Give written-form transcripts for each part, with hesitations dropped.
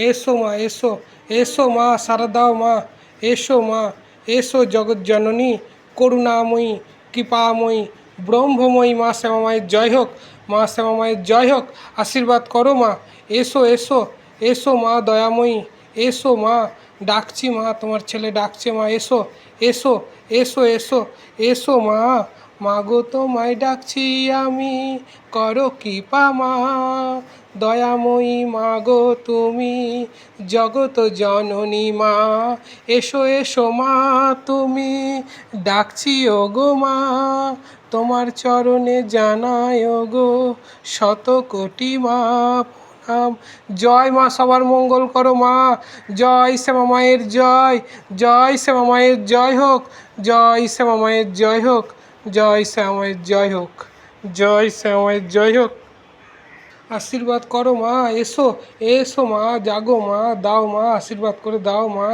এসো মা এসো, এসো মা সাড়া দাও মা, এসো মা, এসো জগৎজননী করুণাময়ী কৃপাময়ী ব্রহ্মময়ী মা শ্যামা মায়ের জয় হোক, মা শ্যামা মায়ের জয় হোক। আশীর্বাদ করো মা, এসো এসো, এসো মা দয়াময়ী, এসো মা, ডাকছি মা, তোমার ছেলে ডাকছে মা, এসো এসো, এসো এসো, এসো মা, মাগো তোমায় ডাকছি আমি, করো কৃপা মা, দয়াময়ী মাগো তুমি জগত জননী মা, এসো এসো মা তুমি, ডাকছি ওগো মা, তোমার চরণে জানাই ওগো শত কোটি মা প্রণাম। জয় মা, সবার মঙ্গল করো মা, জয় শ্যামা মায়ের জয়, জয় শ্যামা মায়ের জয় হোক, জয় শ্যামা মায়ের জয় হোক, জয় শ্যামা মায়ের জয় হোক, জয় শ্যামা মায়ের জয় হোক। আশীর্বাদ করো মা, এসো এসো মা, জাগো মা, দাও মা, আশীর্বাদ করে দাও মা।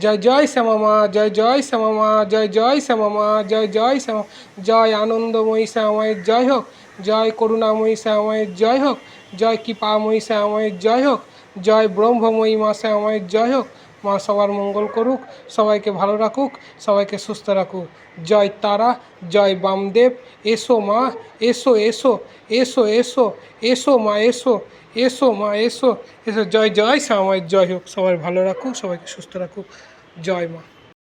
জয় জয় শ্যামা মা, জয় জয় শ্যামা মা, জয় জয় শ্যামা মা, জয় জয় শ্যামা, জয় আনন্দময়ী শ্যামা মায়ের জয় হোক, জয় করুণাময়ী শ্যামা মায়ের জয় হোক, জয় কৃপাময়ী শ্যামা মায়ের জয় হোক, জয় ব্রহ্মময়ী মা শ্যামা মায়ের জয় হোক। মা সবার মঙ্গল করুক, সবাইকে ভালো রাখুক, সবাইকে সুস্থ রাখুক। জয় তারা, জয় বামদেব। এসো মা, এসো এসো, এসো এসো, এসো মা এসো, এসো মা এসো, এসো। জয় জয় শ্যামা মায়ের জয় হোক, সবাই ভালো রাখুক, সবাইকে সুস্থ রাখুক। জয় মা।